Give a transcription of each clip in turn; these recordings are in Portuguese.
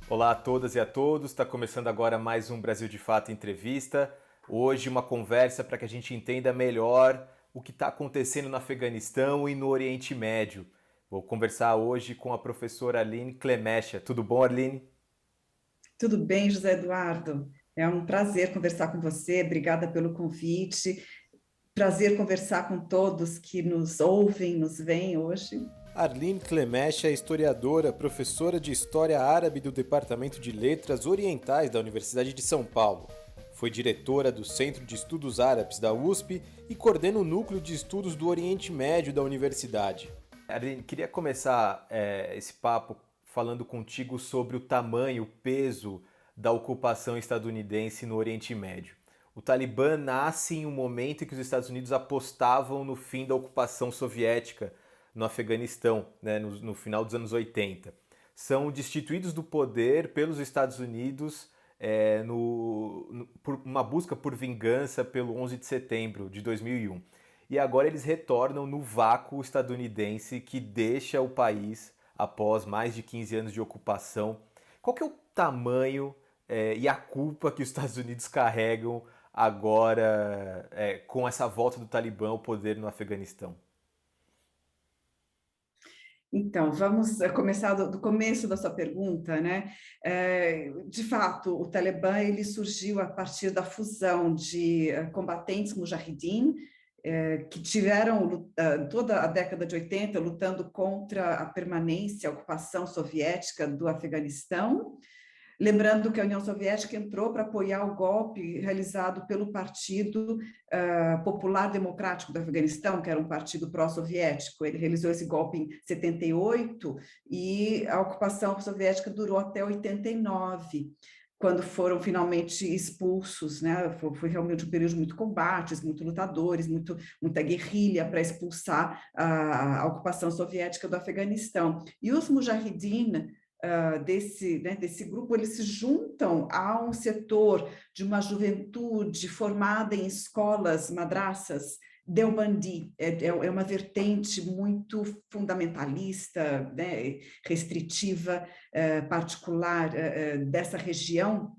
Olá a todas e a todos, está começando agora mais um Brasil de Fato Entrevista. Hoje uma conversa para que a gente entenda melhor o que está acontecendo no Afeganistão e no Oriente Médio. Vou conversar hoje com a professora Arline Clemecha. Tudo bom, Arline? Tudo bem, José Eduardo? É um prazer conversar com você. Obrigada pelo convite. Prazer conversar com todos que nos ouvem, nos veem hoje. Arline Clemecha é historiadora, professora de História Árabe do Departamento de Letras Orientais da Universidade de São Paulo. Foi diretora do Centro de Estudos Árabes da USP e coordena o Núcleo de Estudos do Oriente Médio da universidade. Arline, queria começar esse papo falando contigo sobre o tamanho, o peso da ocupação estadunidense no Oriente Médio. O Talibã nasce em um momento em que os Estados Unidos apostavam no fim da ocupação soviética no Afeganistão, né, no final dos anos 80. São destituídos do poder pelos Estados Unidos por uma busca por vingança pelo 11 de setembro de 2001. E agora eles retornam no vácuo estadunidense que deixa o país após mais de 15 anos de ocupação. Qual que é o tamanho e a culpa que os Estados Unidos carregam agora com essa volta do Talibã ao poder no Afeganistão? Então, vamos começar do começo da sua pergunta, né? De fato, o Talibã ele surgiu a partir da fusão de combatentes mujahideen, que tiveram toda a década de 80 lutando contra a permanência, a ocupação soviética do Afeganistão. Lembrando que a União Soviética entrou para apoiar o golpe realizado pelo Partido Popular Democrático do Afeganistão, que era um partido pró-soviético. Ele realizou esse golpe em 78 e a ocupação soviética durou até 89, quando foram finalmente expulsos, né? Foi realmente um período de muito combates, muito lutadores, muita guerrilha para expulsar a ocupação soviética do Afeganistão. E os mujahideen desse grupo, eles se juntam a um setor de uma juventude formada em escolas, madraças, Deobandi, é uma vertente muito fundamentalista, né, restritiva, particular dessa região.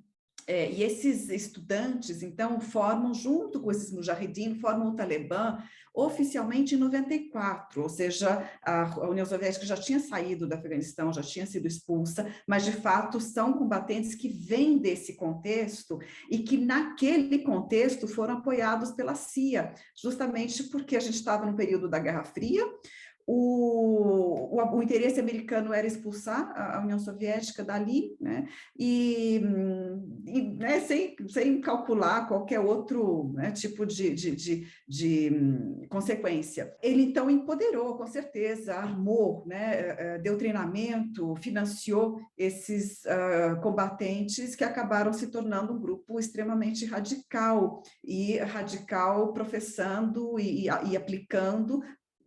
E esses estudantes, então, formam, junto com esses mujahideen, formam o Talibã oficialmente em 94, ou seja, a União Soviética já tinha saído do Afeganistão, já tinha sido expulsa, mas, de fato, são combatentes que vêm desse contexto e que, naquele contexto, foram apoiados pela CIA, justamente porque a gente estava no período da Guerra Fria. O interesse americano era expulsar a União Soviética dali, né? Né, sem calcular qualquer outro, né, tipo de consequência. Ele, então, empoderou, com certeza, armou, né, deu treinamento, financiou esses combatentes que acabaram se tornando um grupo extremamente radical, e radical professando e aplicando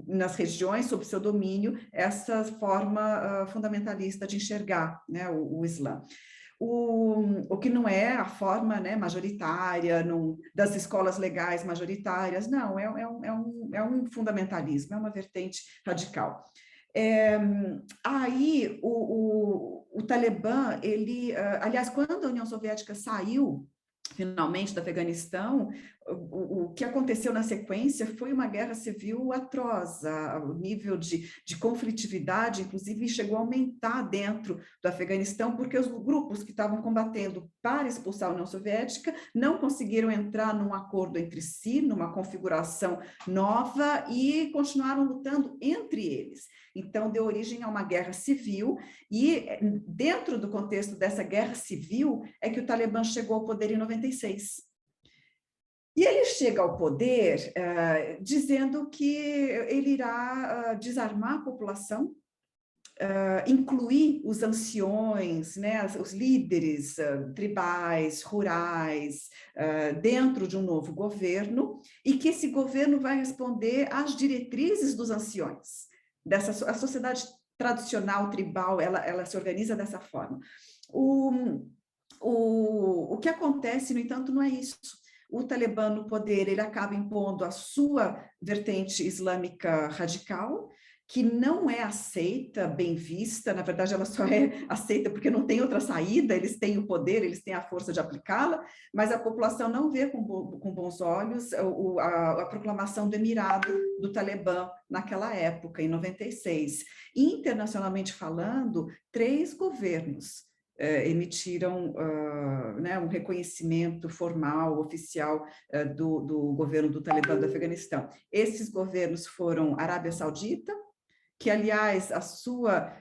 nas regiões sob seu domínio essa forma fundamentalista de enxergar, né, o Islã. O que não é a forma, né, majoritária, das escolas legais majoritárias, não, é um fundamentalismo, é uma vertente radical. Aí o Talibã, aliás, quando a União Soviética saiu finalmente do Afeganistão, o que aconteceu na sequência foi uma guerra civil atroz. O nível de conflitividade, inclusive, chegou a aumentar dentro do Afeganistão, porque os grupos que estavam combatendo para expulsar a União Soviética não conseguiram entrar num acordo entre si, numa configuração nova, e continuaram lutando entre eles. Então, deu origem a uma guerra civil, e dentro do contexto dessa guerra civil é que o Talibã chegou ao poder em 96. E ele chega ao poder dizendo que ele irá desarmar a população, incluir os anciões, né, os líderes tribais, rurais, dentro de um novo governo, e que esse governo vai responder às diretrizes dos anciões. A sociedade tradicional tribal, ela se organiza dessa forma. O que acontece, no entanto, não é isso. O Talibã no poder, ele acaba impondo a sua vertente islâmica radical, que não é aceita, bem vista, na verdade ela só é aceita porque não tem outra saída, eles têm o poder, eles têm a força de aplicá-la, mas a população não vê com bons olhos a proclamação do Emirado do Talibã naquela época, em 96. Internacionalmente falando, 3 governos emitiram né, um reconhecimento formal, oficial, do governo do Talibã do Afeganistão. Esses governos foram Arábia Saudita, que, aliás, a sua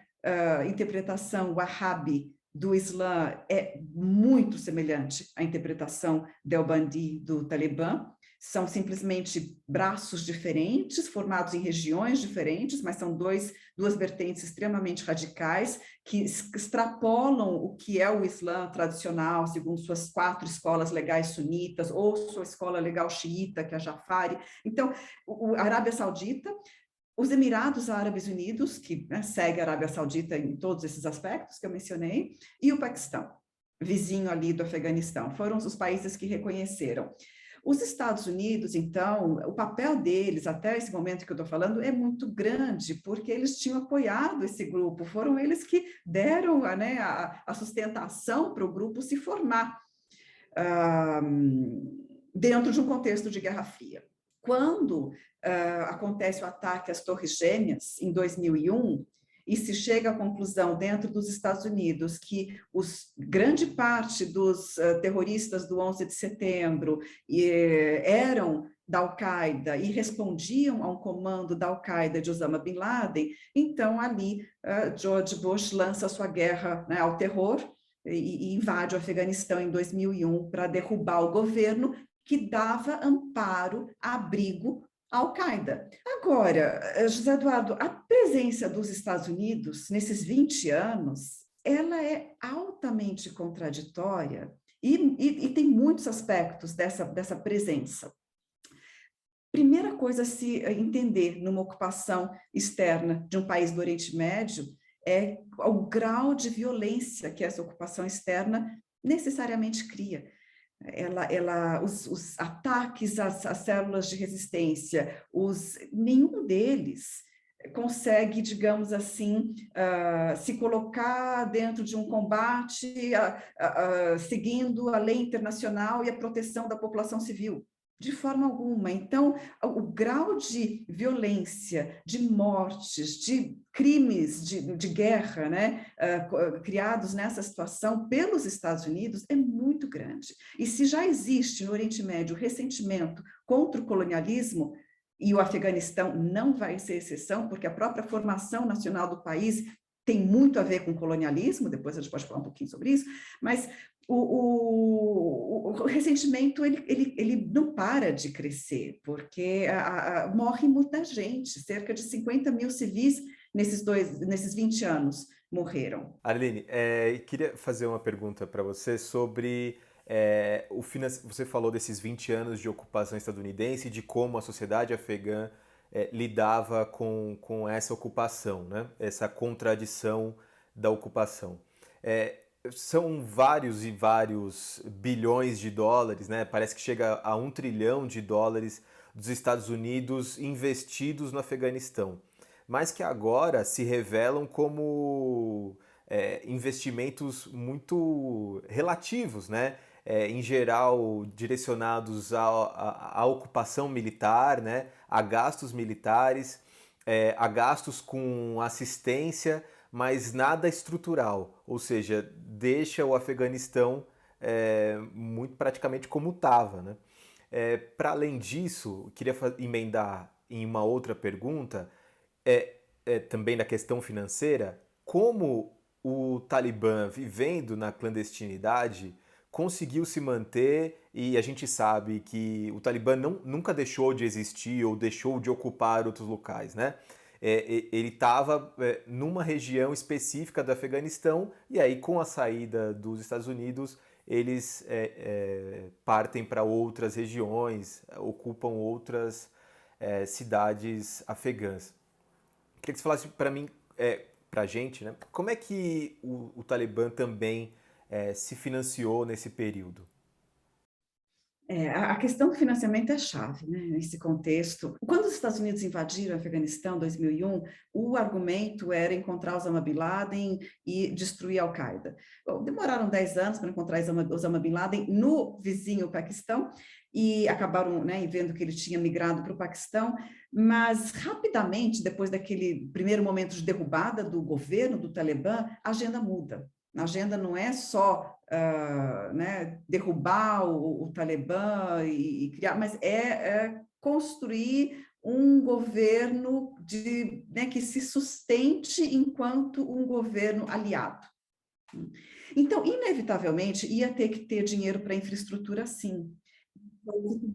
interpretação wahhabi do Islã é muito semelhante à interpretação Deobandi do Talibã. São simplesmente braços diferentes, formados em regiões diferentes, mas são duas vertentes extremamente radicais, que extrapolam o que é o Islã tradicional, segundo suas 4 escolas legais sunitas, ou sua escola legal xiita, que é a Jafari. Então, a Arábia Saudita, os Emirados Árabes Unidos, que né, segue a Arábia Saudita em todos esses aspectos que eu mencionei, e o Paquistão, vizinho ali do Afeganistão, foram os países que reconheceram. Os Estados Unidos, então, o papel deles, até esse momento que eu estou falando, é muito grande, porque eles tinham apoiado esse grupo, foram eles que deram né, a sustentação para o grupo se formar dentro de um contexto de Guerra Fria. Quando acontece o ataque às Torres Gêmeas, em 2001, e se chega à conclusão dentro dos Estados Unidos que grande parte dos terroristas do 11 de setembro eram da Al-Qaeda e respondiam a um comando da Al-Qaeda de Osama Bin Laden, então ali George Bush lança sua guerra né, ao terror e invade o Afeganistão em 2001 para derrubar o governo que dava amparo, abrigo à Al-Qaeda. Agora, José Eduardo, a presença dos Estados Unidos nesses 20 anos, ela é altamente contraditória e tem muitos aspectos dessa presença. Primeira coisa a se entender numa ocupação externa de um país do Oriente Médio é o grau de violência que essa ocupação externa necessariamente cria. Os ataques às células de resistência, nenhum deles consegue, digamos assim, se colocar dentro de um combate seguindo a lei internacional e a proteção da população civil. De forma alguma. Então, o grau de violência, de mortes, de crimes de guerra, né, criados nessa situação pelos Estados Unidos é muito grande. E se já existe no Oriente Médio ressentimento contra o colonialismo, e o Afeganistão não vai ser exceção, porque a própria formação nacional do país tem muito a ver com colonialismo, depois a gente pode falar um pouquinho sobre isso, mas o ressentimento ele não para de crescer, porque morre muita gente, cerca de 50 mil civis nesses 20 anos morreram. Arline, queria fazer uma pergunta para você sobre você falou desses 20 anos de ocupação estadunidense e de como a sociedade afegã lidava com essa ocupação, né? Essa contradição da ocupação. São vários e vários bilhões de dólares, né? Parece que chega a $1 trilhão dos Estados Unidos investidos no Afeganistão, mas que agora se revelam como investimentos muito relativos, né? Em geral direcionados à ocupação militar, né? A gastos militares, a gastos com assistência, mas nada estrutural, ou seja, deixa o Afeganistão muito praticamente como estava, né? Para além disso, queria emendar em uma outra pergunta, também da questão financeira, como o Talibã, vivendo na clandestinidade, conseguiu se manter, e a gente sabe que o Talibã nunca deixou de existir ou deixou de ocupar outros locais, né? Ele estava numa região específica do Afeganistão, e aí com a saída dos Estados Unidos eles partem para outras regiões, ocupam outras cidades afegãs. Queria que você falasse para mim, para a gente, né, como é que o Talibã também se financiou nesse período? A questão do financiamento é chave, né, nesse contexto. Quando os Estados Unidos invadiram o Afeganistão em 2001, o argumento era encontrar Osama Bin Laden e destruir a Al-Qaeda. Bom, demoraram 10 anos para encontrar Osama Bin Laden no vizinho Paquistão e acabaram, né, vendo que ele tinha migrado para o Paquistão, mas rapidamente, depois daquele primeiro momento de derrubada do governo do Talibã, a agenda muda. A agenda não é só né, derrubar o Talibã e criar, mas é construir um governo né, que se sustente enquanto um governo aliado. Então, inevitavelmente, ia ter que ter dinheiro para infraestrutura, sim.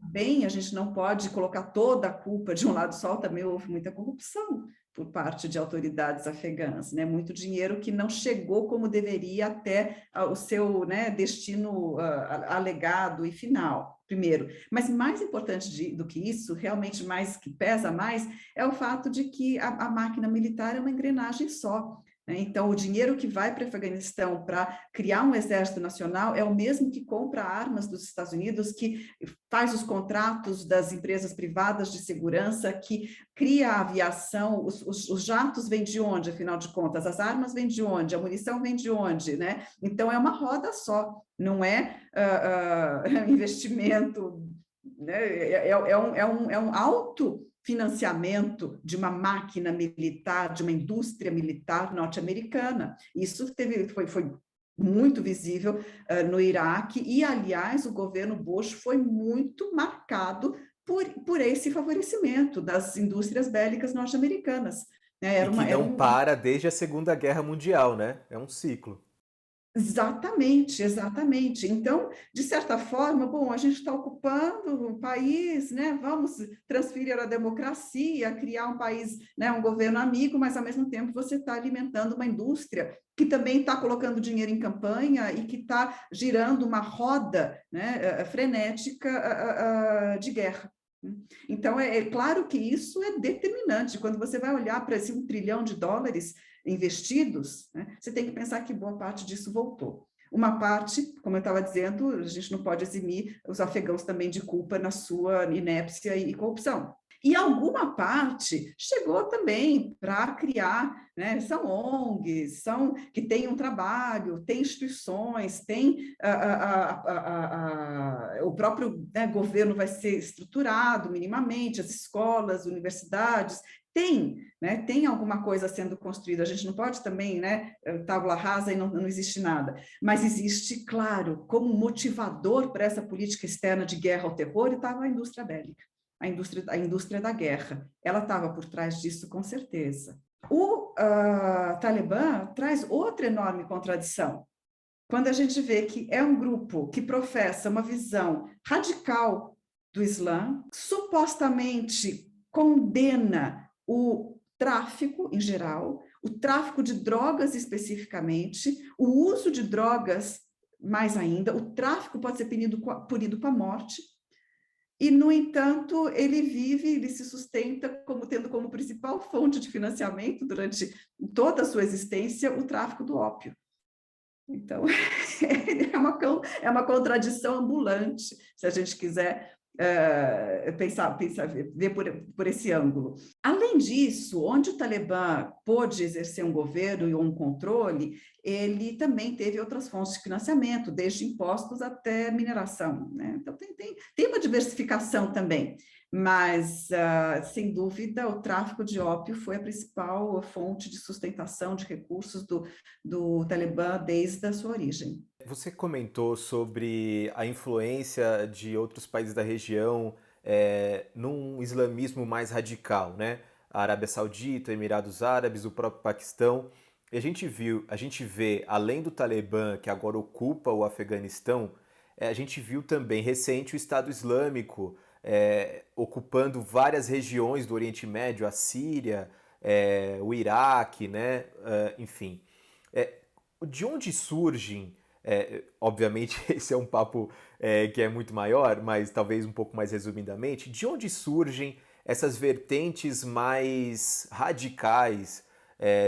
Bem, a gente não pode colocar toda a culpa de um lado só, também houve muita corrupção por parte de autoridades afegãs, né? Muito dinheiro que não chegou como deveria até o seu, né, destino alegado e final, primeiro. Mas mais importante do que isso, realmente mais que pesa mais, é o fato de que a máquina militar é uma engrenagem só. Então, o dinheiro que vai para o Afeganistão para criar um exército nacional é o mesmo que compra armas dos Estados Unidos, que faz os contratos das empresas privadas de segurança, que cria a aviação, os jatos vêm de onde, afinal de contas? As armas vêm de onde? A munição vem de onde? Né? Então, é uma roda só, não é investimento, né? É um alto financiamento de uma máquina militar, de uma indústria militar norte-americana. Isso foi muito visível no Iraque, e, aliás, o governo Bush foi muito marcado por esse favorecimento das indústrias bélicas norte-americanas. E que não para desde a Segunda Guerra Mundial, né? É um ciclo. Exatamente, exatamente. Então, de certa forma, bom, a gente está ocupando o país, né? Vamos transferir a democracia, criar um país, né, um governo amigo, mas ao mesmo tempo você está alimentando uma indústria que também está colocando dinheiro em campanha e que está girando uma roda, né, frenética de guerra. Então, é claro que isso é determinante. Quando você vai olhar para esse $1 trilhão investidos, né, você tem que pensar que boa parte disso voltou. Uma parte, como eu estava dizendo, a gente não pode eximir os afegãos também de culpa na sua inépcia e corrupção. E alguma parte chegou também para criar, né, são ONGs, que têm um trabalho, têm instituições, o próprio, né, governo vai ser estruturado minimamente, as escolas, universidades, tem alguma coisa sendo construída, a gente não pode também, né, tábula rasa e não existe nada, mas existe, claro, como motivador para essa política externa de guerra ao terror, estava a indústria bélica, a indústria da guerra, ela estava por trás disso com certeza. O Talibã traz outra enorme contradição, quando a gente vê que é um grupo que professa uma visão radical do Islã, supostamente condena o tráfico em geral, o tráfico de drogas especificamente, o uso de drogas mais ainda, o tráfico pode ser punido com a morte, e, no entanto, ele se sustenta tendo como principal fonte de financiamento durante toda a sua existência o tráfico do ópio. Então, é uma contradição ambulante, se a gente quiser ver por esse ângulo. Além disso, onde o Talibã pôde exercer um governo e um controle, ele também teve outras fontes de financiamento, desde impostos até mineração, né? Então, tem uma diversificação também, mas, sem dúvida, o tráfico de ópio foi a principal fonte de sustentação de recursos do Talibã desde a sua origem. Você comentou sobre a influência de outros países da região num islamismo mais radical, né? A Arábia Saudita, Emirados Árabes, o próprio Paquistão. E a gente vê, além do Talibã, que agora ocupa o Afeganistão, a gente viu também recente o Estado Islâmico ocupando várias regiões do Oriente Médio, a Síria, o Iraque, né? Enfim. De onde surgem, obviamente esse é um papo que é muito maior, mas talvez um pouco mais resumidamente, de onde surgem essas vertentes mais radicais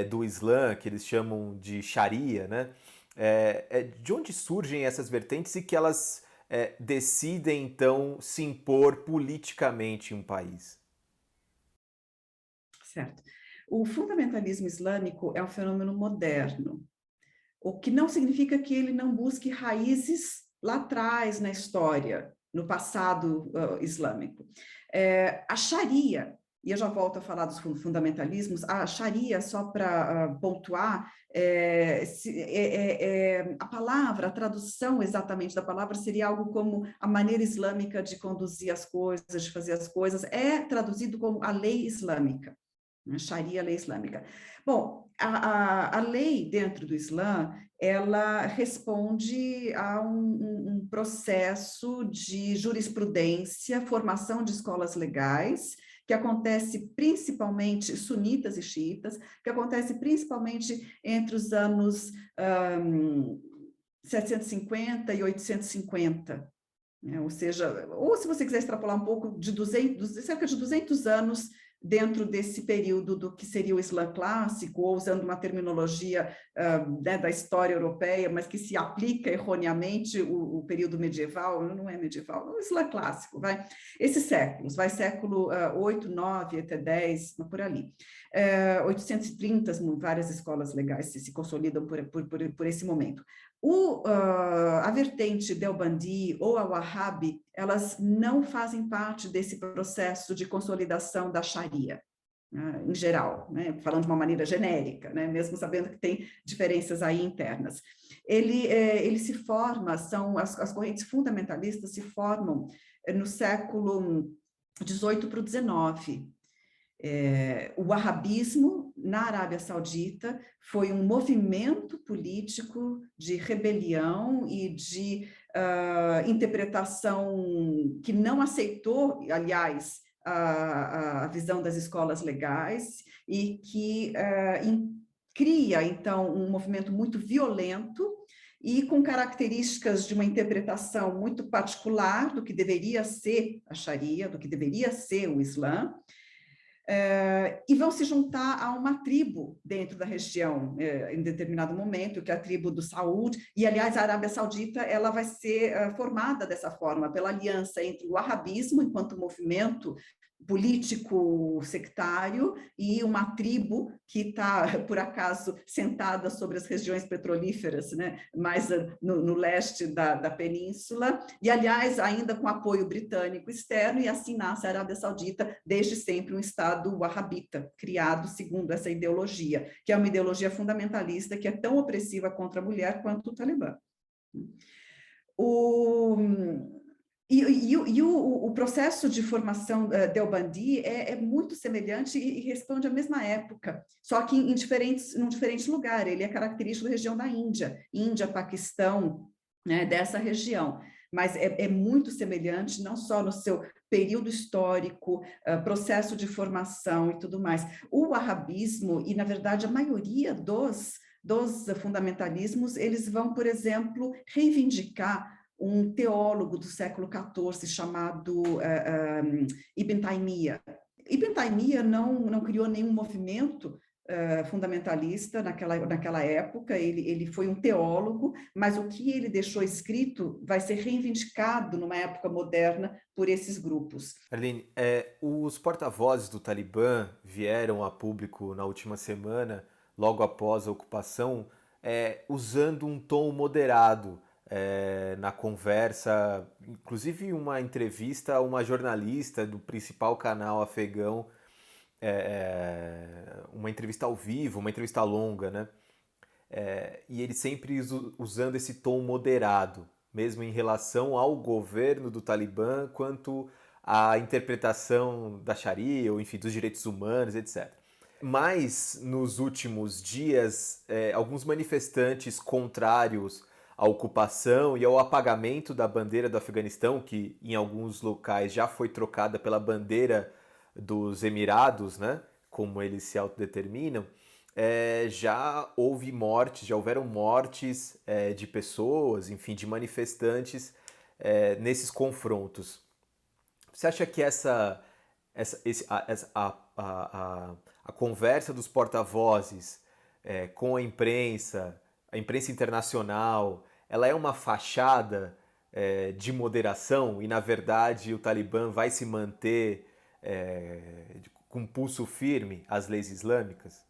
do Islã, que eles chamam de Sharia, né? De onde surgem essas vertentes e que elas decidem, então, se impor politicamente em um país? Certo. O fundamentalismo islâmico é um fenômeno moderno, o que não significa que ele não busque raízes lá atrás na história, no passado islâmico. A Sharia, e eu já volto a falar dos fundamentalismos, a Sharia, só para pontuar, a palavra, a tradução exatamente da palavra seria algo como a maneira islâmica de conduzir as coisas, de fazer as coisas, é traduzido como a lei islâmica. Sharia, lei islâmica. Bom, a lei dentro do Islã, ela responde a um processo de jurisprudência, formação de escolas legais, que acontece principalmente sunitas e xiitas, que acontece principalmente entre os anos 750 e 850, né? Ou seja, ou se você quiser extrapolar um pouco, cerca de 200 anos dentro desse período do que seria o Islã clássico, ou usando uma terminologia né, da história europeia, mas que se aplica erroneamente o período medieval, não é medieval, é o Islã clássico, vai. Esses séculos, vai século 8, 9 até 10, por ali. 830, várias escolas legais se consolidam por esse momento. A vertente Deobandi ou a Wahhabi, elas não fazem parte desse processo de consolidação da Sharia, né, em geral, né, falando de uma maneira genérica, né, mesmo sabendo que tem diferenças aí internas. Ele se forma, as correntes fundamentalistas se formam no século 18 para o 19. O wahhabismo na Arábia Saudita foi um movimento político de rebelião e de interpretação que não aceitou, aliás, a visão das escolas legais e que cria, então, um movimento muito violento e com características de uma interpretação muito particular do que deveria ser a Sharia, do que deveria ser o Islã, e vão se juntar a uma tribo dentro da região, em determinado momento, que é a tribo do Saud, e, aliás, a Arábia Saudita ela vai ser formada dessa forma, pela aliança entre o wahhabismo, enquanto movimento político sectário, e uma tribo que está, por acaso, sentada sobre as regiões petrolíferas, né, mais no leste da península, e, aliás, ainda com apoio britânico externo, e assim nasce a Arábia Saudita, desde sempre um Estado wahhabita, criado segundo essa ideologia, que é uma ideologia fundamentalista que é tão opressiva contra a mulher quanto o Talibã. O processo de formação Deobandi é muito semelhante e responde à mesma época, só que num diferente lugar. Ele é característico da região da Índia, Paquistão, né, dessa região. Mas é muito semelhante, não só no seu período histórico, processo de formação e tudo mais. O wahhabismo, e na verdade a maioria dos fundamentalismos, eles vão, por exemplo, reivindicar um teólogo do século XIV chamado Ibn Taymiyyah. Ibn Taymiyyah não criou nenhum movimento fundamentalista naquela época, ele foi um teólogo, mas o que ele deixou escrito vai ser reivindicado numa época moderna por esses grupos. Arline, os porta-vozes do Talibã vieram a público na última semana, logo após a ocupação, usando um tom moderado na conversa, inclusive uma entrevista a uma jornalista do principal canal afegão, uma entrevista ao vivo, uma entrevista longa, né? E ele sempre usando esse tom moderado, mesmo em relação ao governo do Talibã, quanto à interpretação da Sharia, ou enfim, dos direitos humanos, etc. Mas, nos últimos dias, alguns manifestantes contrários à ocupação e ao apagamento da bandeira do Afeganistão, que em alguns locais já foi trocada pela bandeira dos Emirados, né, como eles se autodeterminam, já houveram mortes de pessoas, enfim, de manifestantes nesses confrontos. Você acha que a conversa dos porta-vozes com a imprensa internacional, ela é uma fachada de moderação e, na verdade, o Talibã vai se manter com pulso firme às leis islâmicas?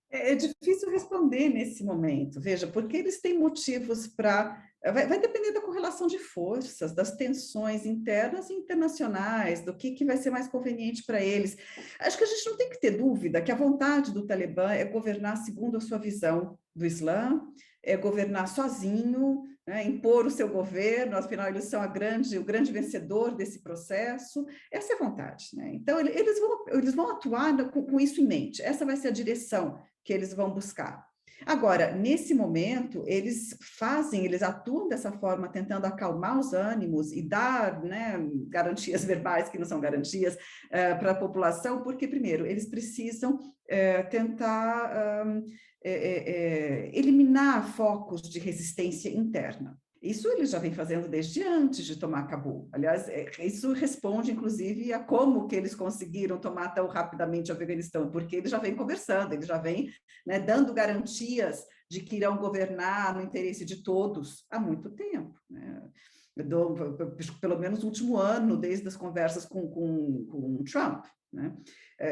É difícil responder nesse momento, veja, porque eles têm motivos para. Vai depender da correlação de forças, das tensões internas e internacionais, do que vai ser mais conveniente para eles. Acho que a gente não tem que ter dúvida que a vontade do Talibã é governar segundo a sua visão do Islã, é governar sozinho, né, impor o seu governo, afinal, eles são o grande vencedor desse processo. Essa é a vontade. Né? Então, eles vão atuar com isso em mente, essa vai ser a direção que eles vão buscar. Agora, nesse momento, eles atuam dessa forma, tentando acalmar os ânimos e dar, né, garantias verbais que não são garantias para a população, porque, primeiro, eles precisam tentar eliminar focos de resistência interna. Isso eles já vêm fazendo desde antes de tomar Cabul. Aliás, isso responde, inclusive, a como que eles conseguiram tomar tão rapidamente o Afeganistão, porque eles já vêm conversando, eles já vêm, né, dando garantias de que irão governar no interesse de todos há muito tempo. Né? Pelo menos o último ano, desde as conversas com Trump, né?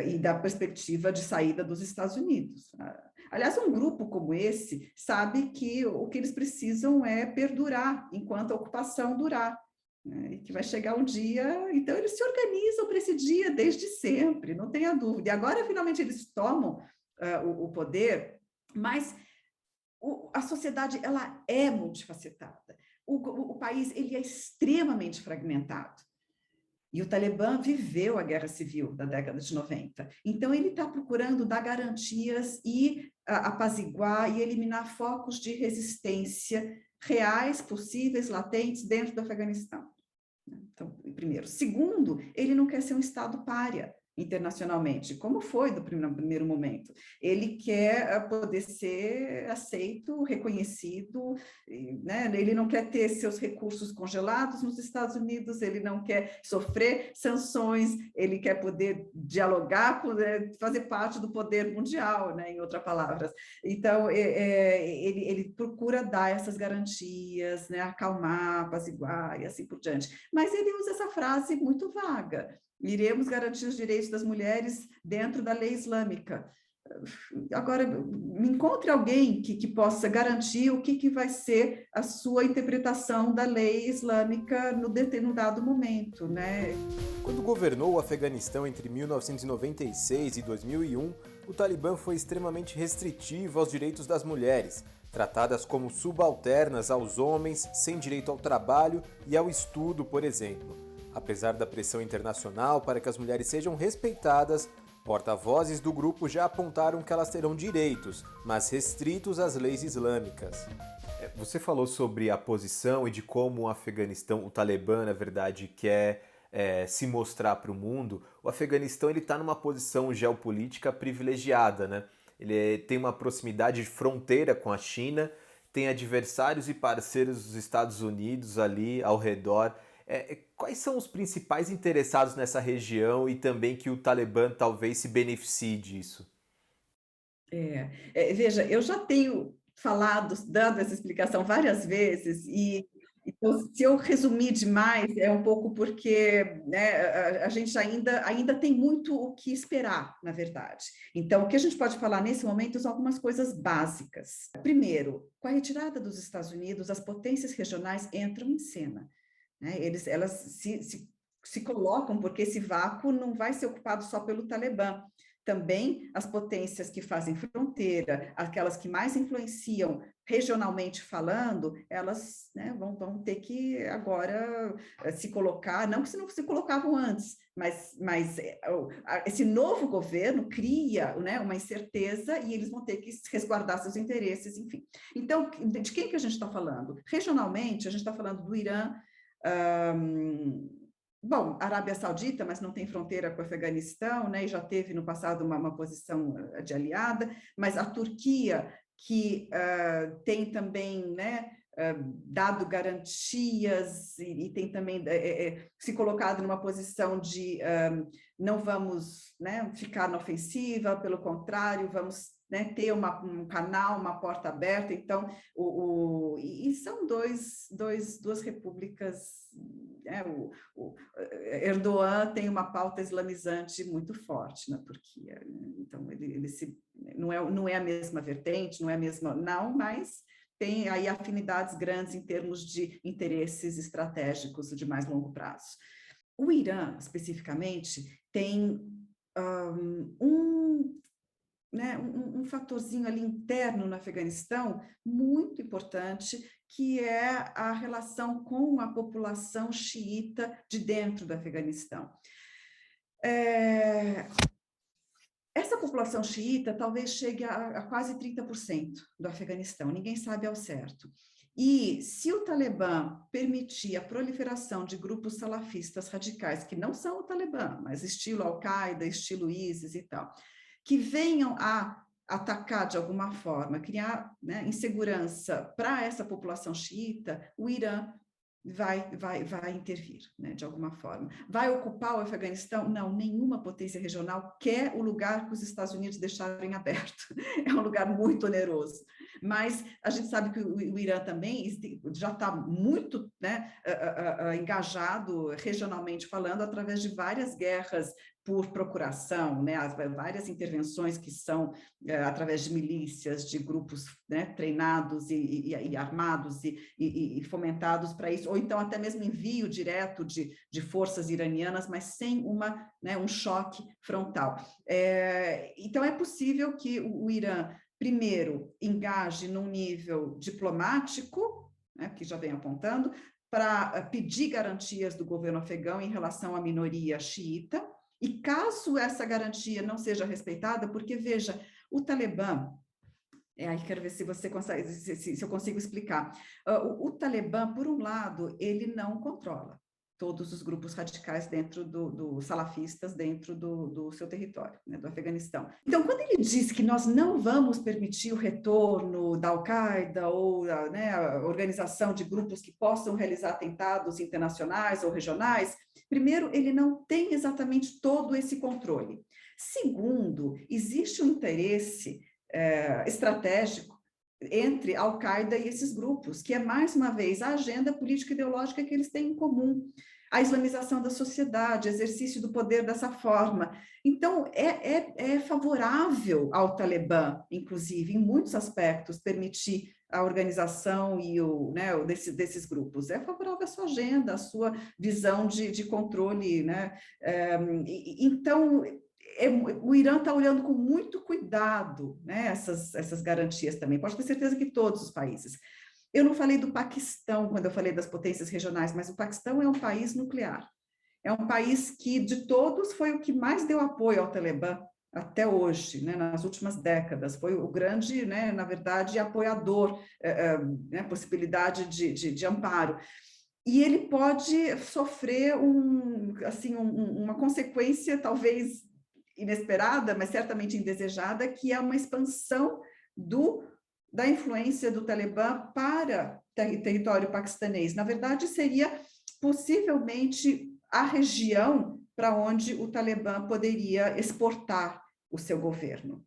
E da perspectiva de saída dos Estados Unidos. Aliás, um grupo como esse sabe que o que eles precisam é perdurar enquanto a ocupação durar, né? E que vai chegar um dia, então eles se organizam para esse dia desde sempre, não tenha dúvida. E agora, finalmente, eles tomam o poder, mas a sociedade ela é multifacetada. O país ele é extremamente fragmentado. E o Talibã viveu a guerra civil da década de 90. Então, ele está procurando dar garantias e apaziguar e eliminar focos de resistência reais, possíveis, latentes, dentro do Afeganistão. Então, primeiro. Segundo, ele não quer ser um Estado pária internacionalmente, como foi do primeiro momento. Ele quer poder ser aceito, reconhecido, né? Ele não quer ter seus recursos congelados nos Estados Unidos, ele não quer sofrer sanções, ele quer poder dialogar, poder fazer parte do poder mundial, né? Em outras palavras. Então, ele procura dar essas garantias, né? Acalmar, apaziguar e assim por diante. Mas ele usa essa frase muito vaga. Iremos garantir os direitos das mulheres dentro da lei islâmica. Agora, me encontre alguém que possa garantir o que vai ser a sua interpretação da lei islâmica no dado momento, né? Quando governou o Afeganistão entre 1996 e 2001, o Talibã foi extremamente restritivo aos direitos das mulheres, tratadas como subalternas aos homens, sem direito ao trabalho e ao estudo, por exemplo. Apesar da pressão internacional para que as mulheres sejam respeitadas, porta-vozes do grupo já apontaram que elas terão direitos, mas restritos às leis islâmicas. Você falou sobre a posição e de como o Afeganistão, o Talibã, na verdade, quer se mostrar para o mundo. O Afeganistão está numa posição geopolítica privilegiada, né? Ele tem uma proximidade de fronteira com a China, tem adversários e parceiros dos Estados Unidos ali ao redor. Quais são os principais interessados nessa região e também que o Talibã talvez se beneficie disso? Veja, eu já tenho falado, dado essa explicação várias vezes, e então, se eu resumir demais, é um pouco porque, né, a gente ainda tem muito o que esperar, na verdade. Então, o que a gente pode falar nesse momento são algumas coisas básicas. Primeiro, com a retirada dos Estados Unidos, as potências regionais entram em cena. Né? Elas se colocam, porque esse vácuo não vai ser ocupado só pelo Talibã. Também as potências que fazem fronteira, aquelas que mais influenciam regionalmente falando, elas, né, vão ter que agora se colocar, não que não se colocavam antes, mas esse novo governo cria, né, uma incerteza e eles vão ter que resguardar seus interesses, enfim. Então, de quem que a gente está falando? Regionalmente, a gente está falando do Irã, bom, Arábia Saudita, mas não tem fronteira com o Afeganistão, né, e já teve no passado uma posição de aliada, mas a Turquia, que tem também, né, dado garantias e tem também se colocado numa posição de não vamos, né, ficar na ofensiva, pelo contrário, vamos, né, ter um canal, uma porta aberta. Então, e são duas repúblicas. O Erdogan tem uma pauta islamizante muito forte na Turquia, né? Então não é a mesma vertente, não é a mesma, não, mas tem aí afinidades grandes em termos de interesses estratégicos de mais longo prazo. O Irã, especificamente, tem um fatorzinho ali interno no Afeganistão muito importante, que é a relação com a população xiita de dentro do Afeganistão. Essa população xiita talvez chegue a quase 30% do Afeganistão, ninguém sabe ao certo. E se o Talibã permitir a proliferação de grupos salafistas radicais, que não são o Talibã, mas estilo Al-Qaeda, estilo ISIS e tal, que venham a atacar de alguma forma, criar, né, insegurança para essa população xiita, o Irã vai intervir, né, de alguma forma. Vai ocupar o Afeganistão? Não, nenhuma potência regional quer o lugar que os Estados Unidos deixarem aberto. É um lugar muito oneroso. Mas a gente sabe que o Irã também já está muito, né, engajado regionalmente falando, através de várias guerras por procuração, né, as várias intervenções que são através de milícias, de grupos, né, treinados e armados e fomentados para isso, ou então até mesmo envio direto de forças iranianas, mas sem um choque frontal. Então é possível que o Irã, primeiro, engaje num nível diplomático, né, que já vem apontando, para pedir garantias do governo afegão em relação à minoria xiita. E caso essa garantia não seja respeitada, porque, veja, o Talibã, aí quero ver se você consegue, se eu consigo explicar. O Talibã, por um lado, ele não controla todos os grupos radicais dentro dos salafistas dentro do seu território, né, do Afeganistão. Então, quando ele diz que nós não vamos permitir o retorno da Al-Qaeda ou né, a organização de grupos que possam realizar atentados internacionais ou regionais, primeiro, ele não tem exatamente todo esse controle. Segundo, existe um interesse estratégico entre a Al-Qaeda e esses grupos, que é, mais uma vez, a agenda política e ideológica que eles têm em comum, a islamização da sociedade, exercício do poder dessa forma. Então, é favorável ao Talibã, inclusive, em muitos aspectos, permitir a organização e desses grupos. É favorável à sua agenda, à sua visão de controle, né? Então, o Irã está olhando com muito cuidado, né, essas garantias também. Pode ter certeza que todos os países. Eu não falei do Paquistão quando eu falei das potências regionais, mas o Paquistão é um país nuclear. É um país que, de todos, foi o que mais deu apoio ao Talibã até hoje, né, nas últimas décadas. Foi o grande, né, na verdade, apoiador, né, possibilidade de amparo. E ele pode sofrer uma consequência, talvez inesperada, mas certamente indesejada, que é uma expansão da influência do Talibã para território paquistanês. Na verdade, seria possivelmente a região para onde o Talibã poderia exportar o seu governo,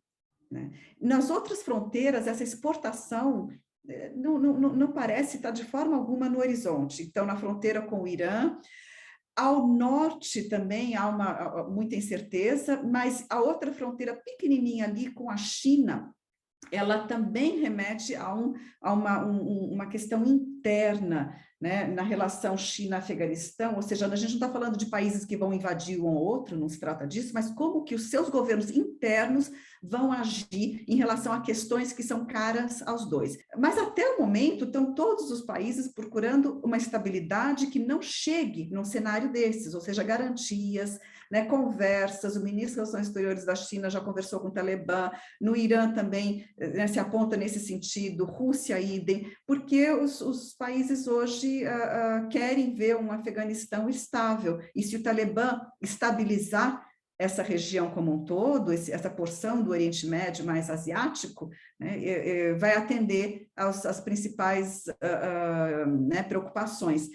né? Nas outras fronteiras, essa exportação não parece estar de forma alguma no horizonte. Então, na fronteira com o Irã, ao norte também há muita incerteza, mas a outra fronteira pequenininha ali com a China, ela também remete a uma questão interna, né, na relação China-Afeganistão, ou seja, a gente não está falando de países que vão invadir um ou outro, não se trata disso, mas como que os seus governos internos vão agir em relação a questões que são caras aos dois. Mas até o momento estão todos os países procurando uma estabilidade que não chegue num cenário desses, ou seja, garantias, né, conversas. O ministro das Relações Exteriores da China já conversou com o Talibã, no Irã também, né, se aponta nesse sentido, Rússia, idem, porque os países hoje querem ver um Afeganistão estável, e se o Talibã estabilizar essa região como um todo, essa porção do Oriente Médio mais asiático, né, vai atender às principais né, preocupações.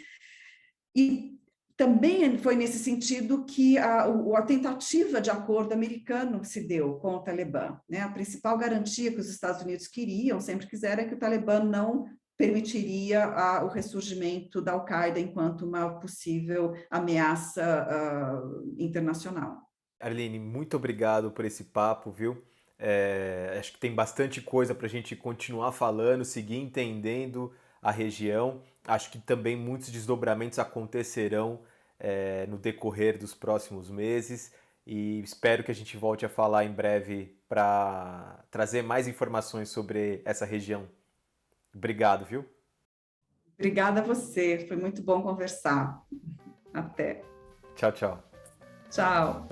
E também foi nesse sentido que a tentativa de acordo americano se deu com o Talibã, né? A principal garantia que os Estados Unidos queriam, sempre quiseram, é que o Talibã não permitiria o ressurgimento da Al-Qaeda enquanto uma possível ameaça internacional. Arline, muito obrigado por esse papo, viu? Acho que tem bastante coisa para a gente continuar falando, seguir entendendo a região. Acho que também muitos desdobramentos acontecerão no decorrer dos próximos meses e espero que a gente volte a falar em breve para trazer mais informações sobre essa região. Obrigado, viu? Obrigada a você, foi muito bom conversar. Até. Tchau, tchau. Tchau.